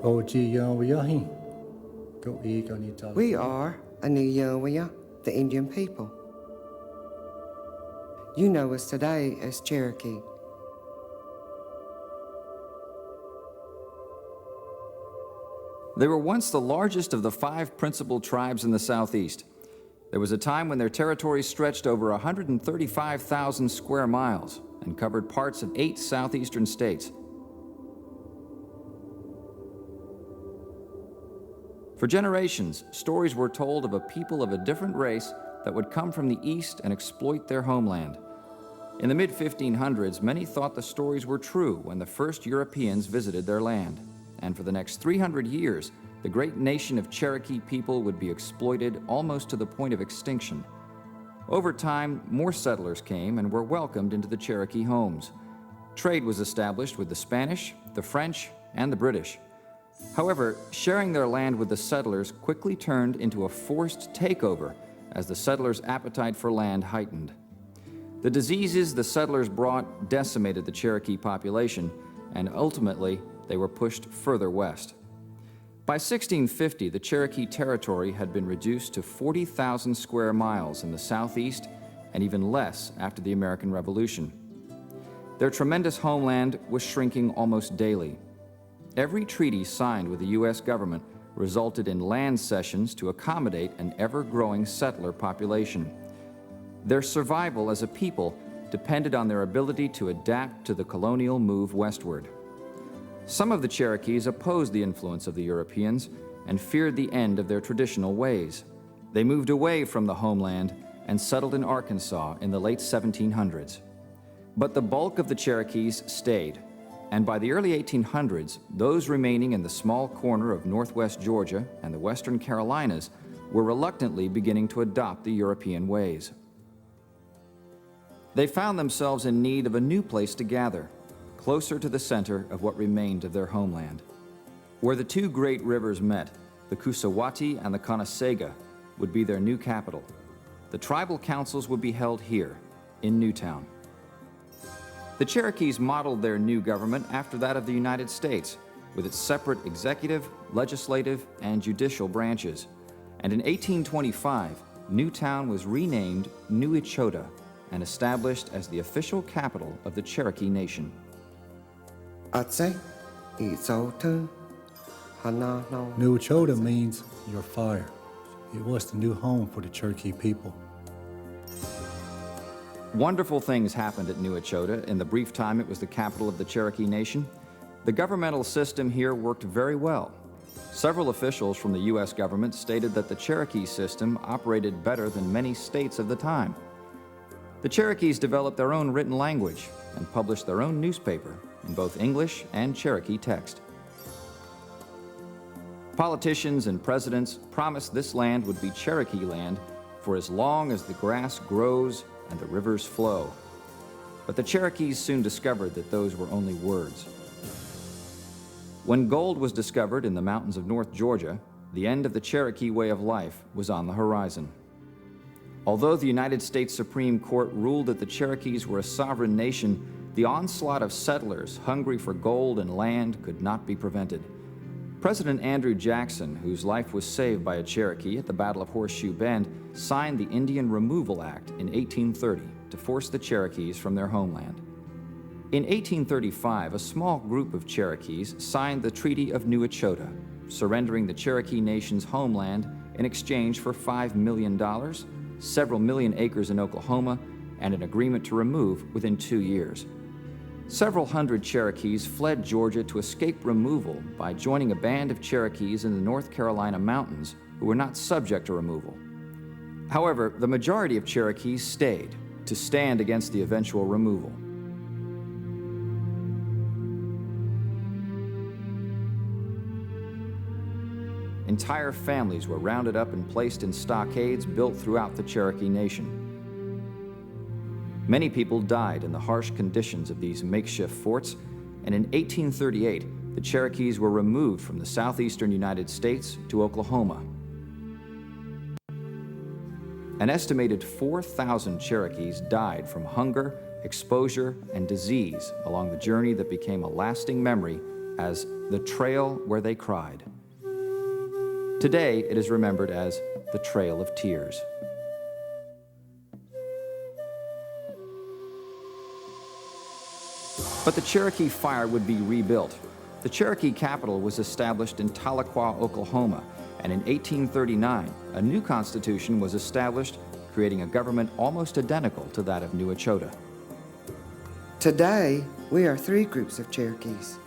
We are Anuyawiya, the Indian people. You know us today as Cherokee. They were once the largest of the 5 principal tribes in the Southeast. There was a time when their territory stretched over 135,000 square miles and covered parts of 8 southeastern states. For generations, stories were told of a people of a different race that would come from the east and exploit their homeland. In the mid-1500s, many thought the stories were true when the first Europeans visited their land. And for the next 300 years, the great nation of Cherokee people would be exploited almost to the point of extinction. Over time, more settlers came and were welcomed into the Cherokee homes. Trade was established with the Spanish, the French, and the British. However, sharing their land with the settlers quickly turned into a forced takeover as the settlers' appetite for land heightened. The diseases the settlers brought decimated the Cherokee population, and ultimately, they were pushed further west. By 1650, the Cherokee territory had been reduced to 40,000 square miles in the southeast and even less after the American Revolution. Their tremendous homeland was shrinking almost daily. Every treaty signed with the U.S. government resulted in land cessions to accommodate an ever-growing settler population. Their survival as a people depended on their ability to adapt to the colonial move westward. Some of the Cherokees opposed the influence of the Europeans and feared the end of their traditional ways. They moved away from the homeland and settled in Arkansas in the late 1700s. But the bulk of the Cherokees stayed, and by the early 1800s, those remaining in the small corner of northwest Georgia and the western Carolinas were reluctantly beginning to adopt the European ways. They found themselves in need of a new place to gather, closer to the center of what remained of their homeland. Where the 2 great rivers met, the Coosawattee and the Conasega, would be their new capital. The tribal councils would be held here, in Newtown. The Cherokees modeled their new government after that of the United States, with its separate executive, legislative, and judicial branches. And in 1825, Newtown was renamed New Echota and established as the official capital of the Cherokee Nation. New Echota means your fire. It was the new home for the Cherokee people. Wonderful things happened at New Echota in the brief time it was the capital of the Cherokee Nation. The governmental system here worked very well. Several officials from the U.S. government stated that the Cherokee system operated better than many states of the time. The Cherokees developed their own written language and published their own newspaper in both English and Cherokee text. Politicians and presidents promised this land would be Cherokee land for as long as the grass grows and the rivers flow. But the Cherokees soon discovered that those were only words. When gold was discovered in the mountains of North Georgia, the end of the Cherokee way of life was on the horizon. Although the United States Supreme Court ruled that the Cherokees were a sovereign nation, the onslaught of settlers hungry for gold and land could not be prevented. President Andrew Jackson, whose life was saved by a Cherokee at the Battle of Horseshoe Bend, signed the Indian Removal Act in 1830 to force the Cherokees from their homeland. In 1835, a small group of Cherokees signed the Treaty of New Echota, surrendering the Cherokee Nation's homeland in exchange for $5 million, several million acres in Oklahoma, and an agreement to remove within 2 years. Several hundred Cherokees fled Georgia to escape removal by joining a band of Cherokees in the North Carolina mountains who were not subject to removal. However, the majority of Cherokees stayed to stand against the eventual removal. Entire families were rounded up and placed in stockades built throughout the Cherokee Nation. Many people died in the harsh conditions of these makeshift forts, and in 1838, the Cherokees were removed from the southeastern United States to Oklahoma. An estimated 4,000 Cherokees died from hunger, exposure, and disease along the journey that became a lasting memory as the trail where they cried. Today, it is remembered as the Trail of Tears. But the Cherokee Fire would be rebuilt. The Cherokee capital was established in Tahlequah, Oklahoma, and in 1839, a new constitution was established, creating a government almost identical to that of New Echota. Today, we are 3 groups of Cherokees,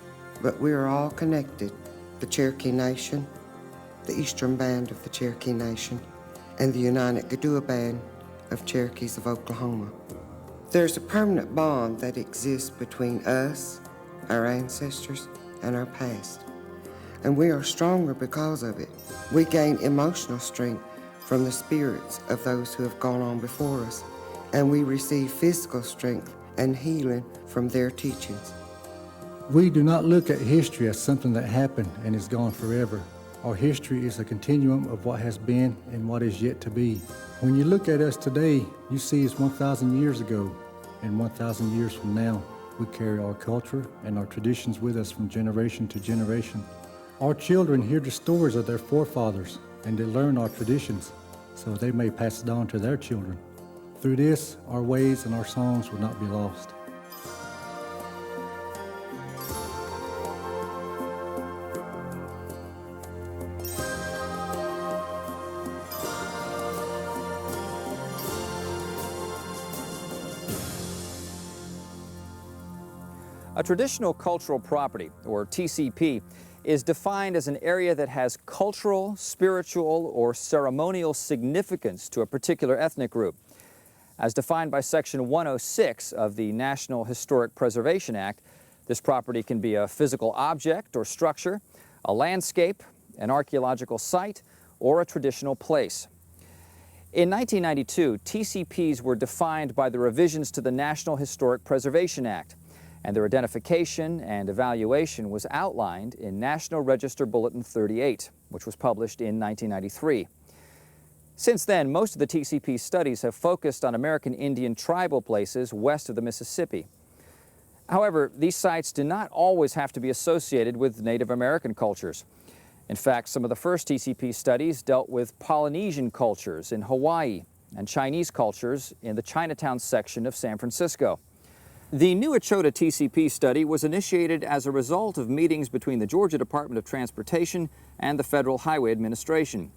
but we are all connected. The Cherokee Nation, the Eastern Band of the Cherokee Nation, and the United Gadua Band of Cherokees of Oklahoma. There's a permanent bond that exists between us, our ancestors, and our past, and we are stronger because of it. We gain emotional strength from the spirits of those who have gone on before us, and we receive physical strength and healing from their teachings. We do not look at history as something that happened and is gone forever. Our history is a continuum of what has been and what is yet to be. When you look at us today, you see us 1,000 years ago, and 1,000 years from now. We carry our culture and our traditions with us from generation to generation. Our children hear the stories of their forefathers, and they learn our traditions, so they may pass it on to their children. Through this, our ways and our songs will not be lost. A traditional cultural property, or TCP, is defined as an area that has cultural, spiritual, or ceremonial significance to a particular ethnic group. As defined by Section 106 of the National Historic Preservation Act, this property can be a physical object or structure, a landscape, an archaeological site, or a traditional place. In 1992, TCPs were defined by the revisions to the National Historic Preservation Act, and their identification and evaluation was outlined in National Register Bulletin 38, which was published in 1993. Since then, most of the TCP studies have focused on American Indian tribal places west of the Mississippi. However, these sites do not always have to be associated with Native American cultures. In fact, some of the first TCP studies dealt with Polynesian cultures in Hawaii and Chinese cultures in the Chinatown section of San Francisco. The New Echota TCP study was initiated as a result of meetings between the Georgia Department of Transportation and the Federal Highway Administration.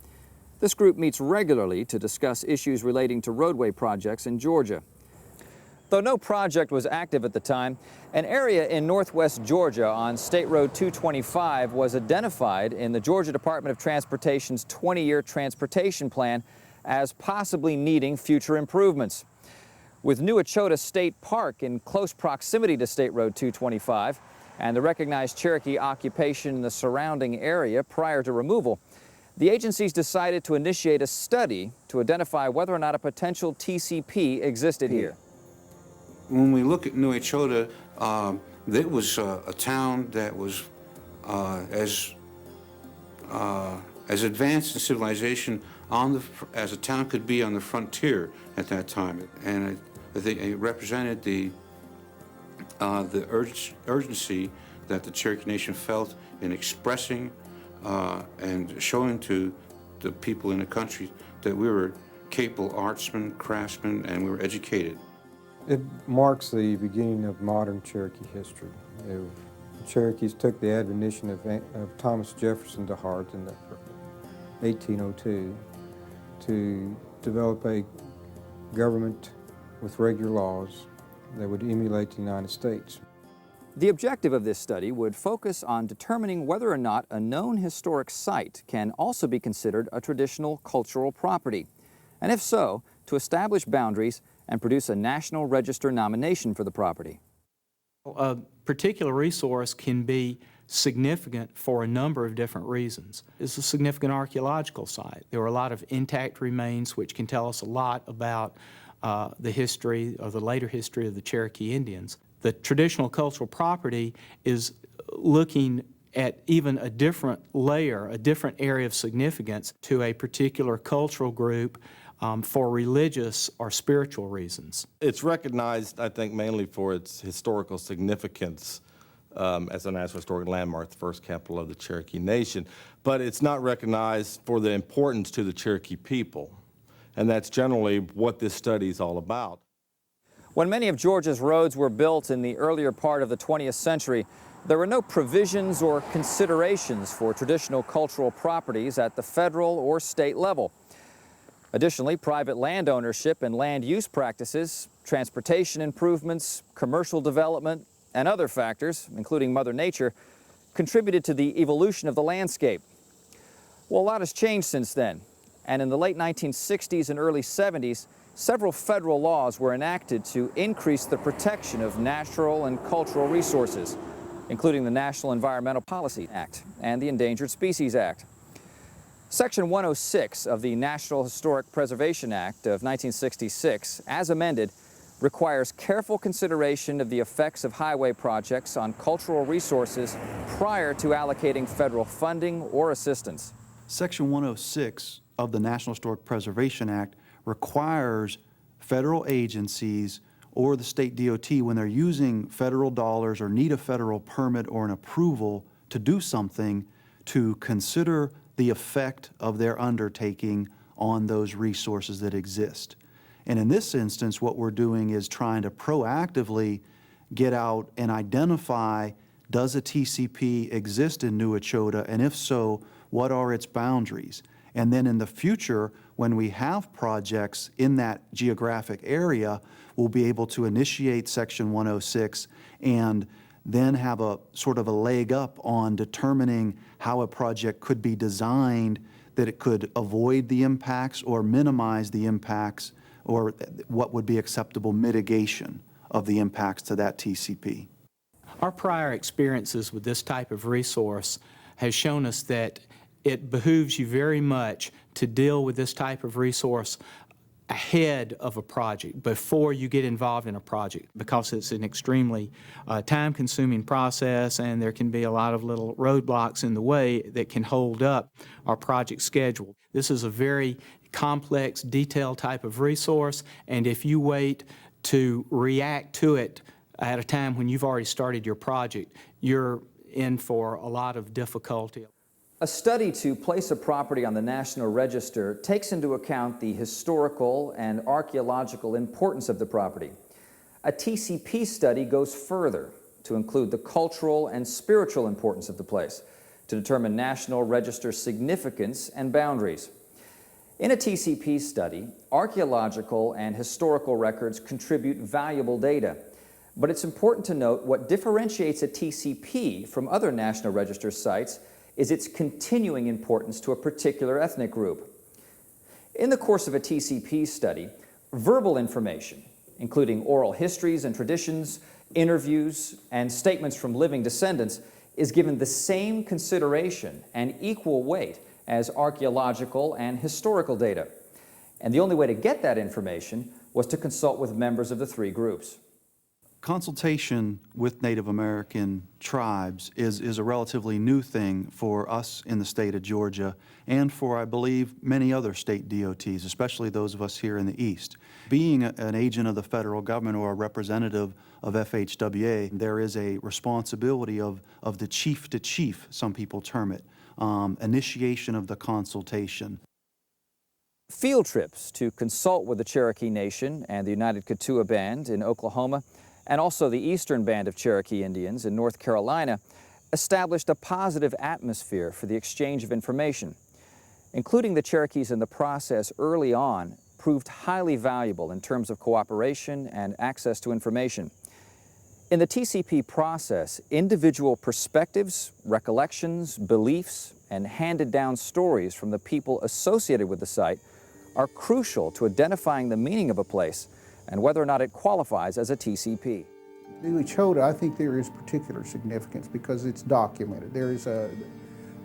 This group meets regularly to discuss issues relating to roadway projects in Georgia. Though no project was active at the time, an area in northwest Georgia on State Road 225 was identified in the Georgia Department of Transportation's 20-year transportation plan as possibly needing future improvements. With New Echota State Park in close proximity to State Road 225 and the recognized Cherokee occupation in the surrounding area prior to removal, the agencies decided to initiate a study to identify whether or not a potential TCP existed here. When we look at New Echota, it was a town that was as advanced in civilization as a town could be on the frontier at that time, and I think it represented the urgency that the Cherokee Nation felt in expressing and showing to the people in the country that we were capable artsmen, craftsmen, and we were educated. It marks the beginning of modern Cherokee history. The Cherokees took the admonition of Thomas Jefferson to heart in 1802 to develop a government with regular laws that would emulate the United States. The objective of this study would focus on determining whether or not a known historic site can also be considered a traditional cultural property, and if so, to establish boundaries and produce a National Register nomination for the property. A particular resource can be significant for a number of different reasons. It's a significant archaeological site. There are a lot of intact remains which can tell us a lot about the history or the later history of the Cherokee Indians. The traditional cultural property is looking at even a different layer, a different area of significance to a particular cultural group for religious or spiritual reasons. It's recognized, I think, mainly for its historical significance as a National Historic Landmark, the first capital of the Cherokee Nation. But it's not recognized for the importance to the Cherokee people. And that's generally what this study is all about. When many of Georgia's roads were built in the earlier part of the 20th century, there were no provisions or considerations for traditional cultural properties at the federal or state level. Additionally, private land ownership and land use practices, transportation improvements, commercial development, and other factors, including Mother Nature, contributed to the evolution of the landscape. Well, a lot has changed since then, and in the late 1960s and early 70s, several federal laws were enacted to increase the protection of natural and cultural resources, including the National Environmental Policy Act and the Endangered Species Act. Section 106 of the National Historic Preservation Act of 1966, as amended, requires careful consideration of the effects of highway projects on cultural resources prior to allocating federal funding or assistance. Section 106 of the National Historic Preservation Act requires federal agencies or the state DOT, when they're using federal dollars or need a federal permit or an approval to do something, to consider the effect of their undertaking on those resources that exist. And in this instance, what we're doing is trying to proactively get out and identify, does a TCP exist in New Echota, and if so, what are its boundaries? And then in the future, when we have projects in that geographic area, we'll be able to initiate Section 106 and then have a sort of a leg up on determining how a project could be designed that it could avoid the impacts or minimize the impacts, or what would be acceptable mitigation of the impacts to that TCP. Our prior experiences with this type of resource has shown us that it behooves you very much to deal with this type of resource ahead of a project, before you get involved in a project, because it's an extremely time-consuming process, and there can be a lot of little roadblocks in the way that can hold up our project schedule. This is a very complex, detailed type of resource, and if you wait to react to it at a time when you've already started your project, you're in for a lot of difficulty. A study to place a property on the National Register takes into account the historical and archaeological importance of the property. A TCP study goes further to include the cultural and spiritual importance of the place, to determine National Register significance and boundaries. In a TCP study, archaeological and historical records contribute valuable data, but it's important to note what differentiates a TCP from other National Register sites is its continuing importance to a particular ethnic group. In the course of a TCP study, verbal information, including oral histories and traditions, interviews, and statements from living descendants, is given the same consideration and equal weight as archaeological and historical data. And the only way to get that information was to consult with members of the three groups. Consultation with Native American tribes is a relatively new thing for us in the state of Georgia, and for, I believe, many other state DOTs, especially those of us here in the East. Being an agent of the federal government or a representative of FHWA, there is a responsibility of the chief to chief, some people term it, initiation of the consultation. Field trips to consult with the Cherokee Nation and the United Keetoowah Band in Oklahoma, and also the Eastern Band of Cherokee Indians in North Carolina, established a positive atmosphere for the exchange of information. Including the Cherokees in the process early on proved highly valuable in terms of cooperation and access to information. In the TCP process, individual perspectives, recollections, beliefs, and handed-down stories from the people associated with the site are crucial to identifying the meaning of a place and whether or not it qualifies as a TCP. New Echota, I think there is particular significance because it's documented. There is a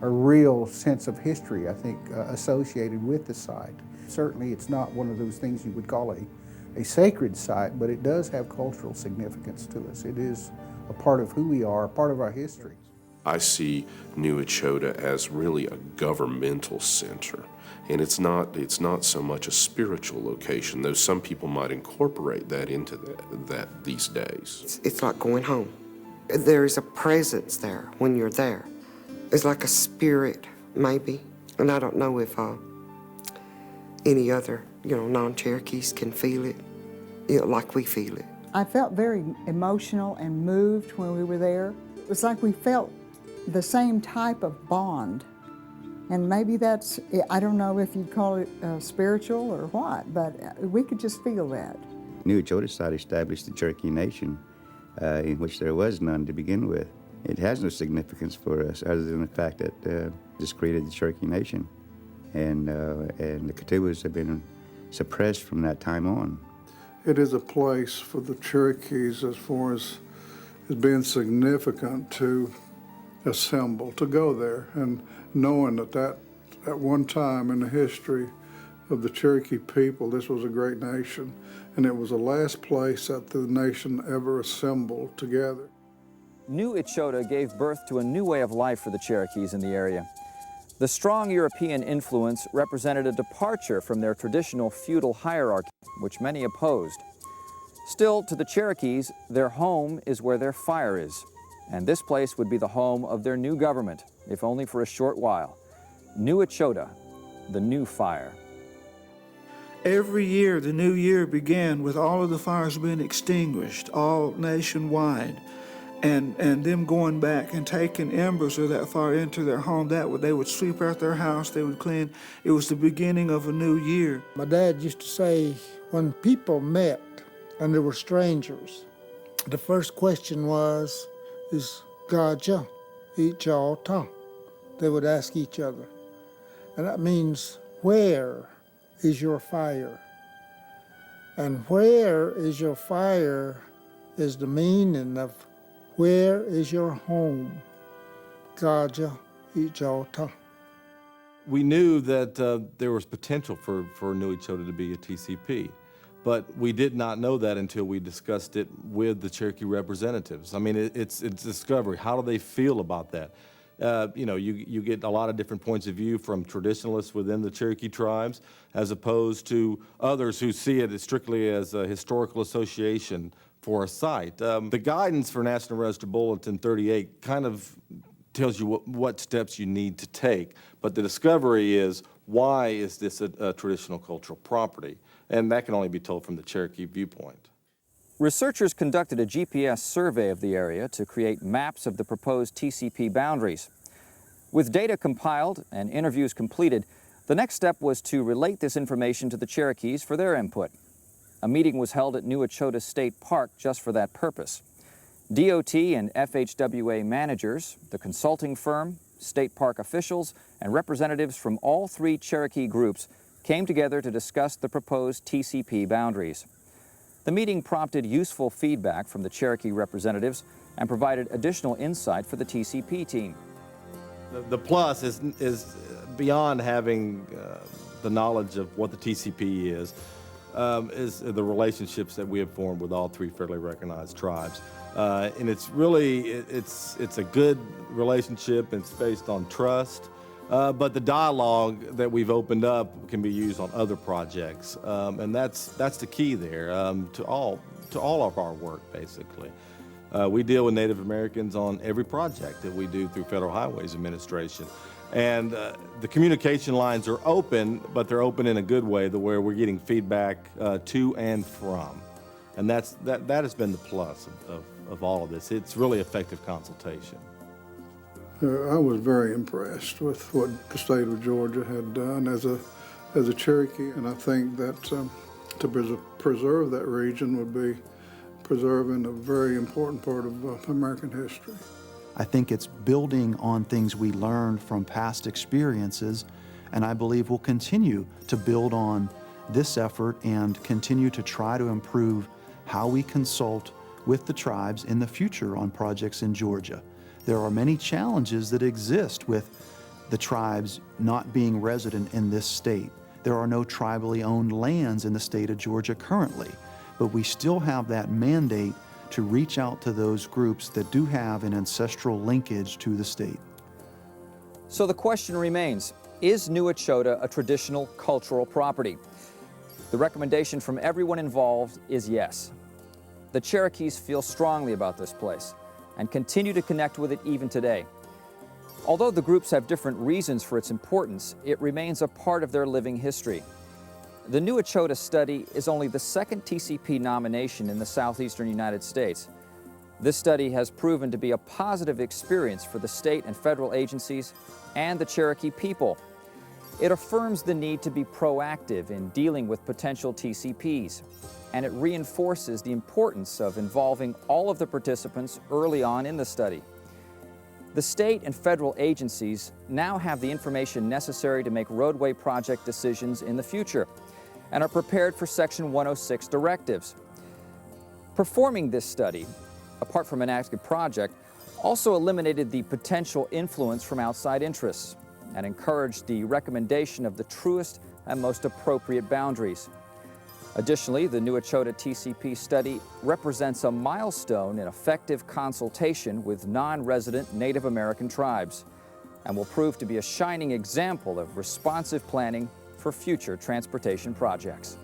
real sense of history, I think, associated with the site. Certainly it's not one of those things you would call a sacred site, but it does have cultural significance to us. It is a part of who we are, a part of our history. I see New Echota as really a governmental center. And it's not so much a spiritual location, though some people might incorporate that into that these days. It's like going home. There is a presence there when you're there. It's like a spirit, maybe. And I don't know if any other, non-Cherokees can feel it, like we feel it. I felt very emotional and moved when we were there. It was like we felt the same type of bond. And maybe that's, I don't know if you'd call it spiritual or what, but we could just feel that. New Echota site established the Cherokee Nation, in which there was none to begin with. It has no significance for us other than the fact that this created the Cherokee Nation. And the Catawbas have been suppressed from that time on. It is a place for the Cherokees as far as being significant to assemble, to go there, and knowing that at one time in the history of the Cherokee people, this was a great nation, and it was the last place that the nation ever assembled together. New Echota gave birth to a new way of life for the Cherokees in the area. The strong European influence represented a departure from their traditional feudal hierarchy, which many opposed. Still, to the Cherokees, their home is where their fire is, and this place would be the home of their new government, if only for a short while. New Echota, the new fire. Every year, the new year began with all of the fires being extinguished, all nationwide. And them going back and taking embers of that fire into their home. They would sweep out their house, they would clean. It was the beginning of a new year. My dad used to say, when people met and they were strangers, the first question is Gaja, Echota. They would ask each other. And that means, where is your fire? And where is your fire is the meaning of where is your home? Gaja, Echota. We knew that there was potential for New Echota to be a TCP, but we did not know that until we discussed it with the Cherokee representatives. I mean, it's discovery. How do they feel about that? You get a lot of different points of view from traditionalists within the Cherokee tribes, as opposed to others who see it as strictly as a historical association for a site. The guidance for National Register Bulletin 38 kind of tells you what steps you need to take, but the discovery is, why is this a traditional cultural property? And that can only be told from the Cherokee viewpoint. Researchers conducted a GPS survey of the area to create maps of the proposed TCP boundaries. With data compiled and interviews completed, the next step was to relate this information to the Cherokees for their input. A meeting was held at New Echota State Park just for that purpose. DOT and FHWA managers, the consulting firm, state park officials, and representatives from all three Cherokee groups came together to discuss the proposed TCP boundaries. The meeting prompted useful feedback from the Cherokee representatives and provided additional insight for the TCP team. The plus is beyond having the knowledge of what the TCP is the relationships that we have formed with all three federally recognized tribes. And it's really, it's a good relationship. It's based on trust. But the dialogue that we've opened up can be used on other projects. And that's the key there to all of our work, basically. We deal with Native Americans on every project that we do through Federal Highways Administration. And the communication lines are open, but they're open in a good way, where we're getting feedback to and from. And that has been the plus of all of this. It's really effective consultation. I was very impressed with what the state of Georgia had done as a Cherokee, and I think that to preserve that region would be preserving a very important part of American history. I think it's building on things we learned from past experiences, and I believe we'll continue to build on this effort and continue to try to improve how we consult with the tribes in the future on projects in Georgia. There are many challenges that exist with the tribes not being resident in this state. There are no tribally owned lands in the state of Georgia currently, but we still have that mandate to reach out to those groups that do have an ancestral linkage to the state. So the question remains, is New Echota a traditional cultural property? The recommendation from everyone involved is yes. The Cherokees feel strongly about this place. and continue to connect with it even today. Although the groups have different reasons for its importance, it remains a part of their living history. The New Echota study is only the second TCP nomination in the southeastern United States. This study has proven to be a positive experience for the state and federal agencies and the Cherokee people. It affirms the need to be proactive in dealing with potential TCPs, and it reinforces the importance of involving all of the participants early on in the study. The state and federal agencies now have the information necessary to make roadway project decisions in the future and are prepared for Section 106 directives. Performing this study, apart from an active project, also eliminated the potential influence from outside interests and encouraged the recommendation of the truest and most appropriate boundaries. Additionally, the New Echota TCP study represents a milestone in effective consultation with non-resident Native American tribes and will prove to be a shining example of responsive planning for future transportation projects.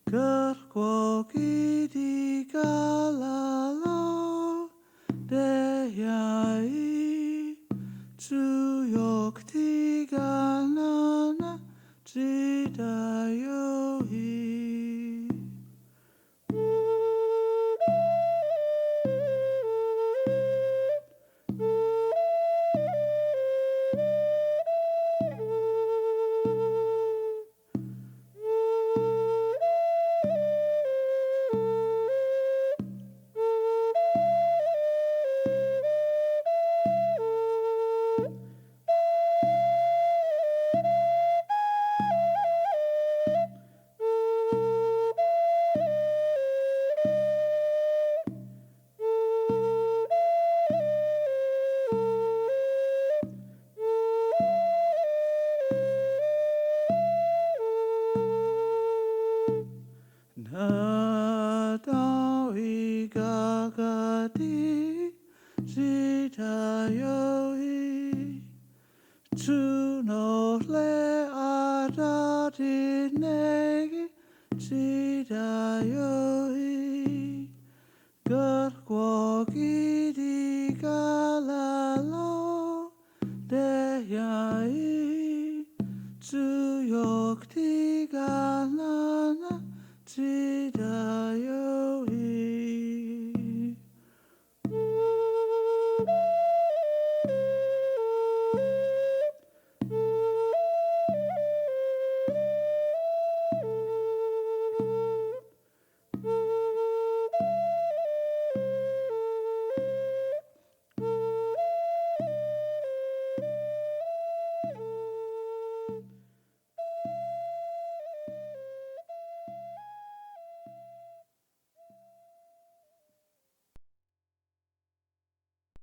Kerkwa kiti ka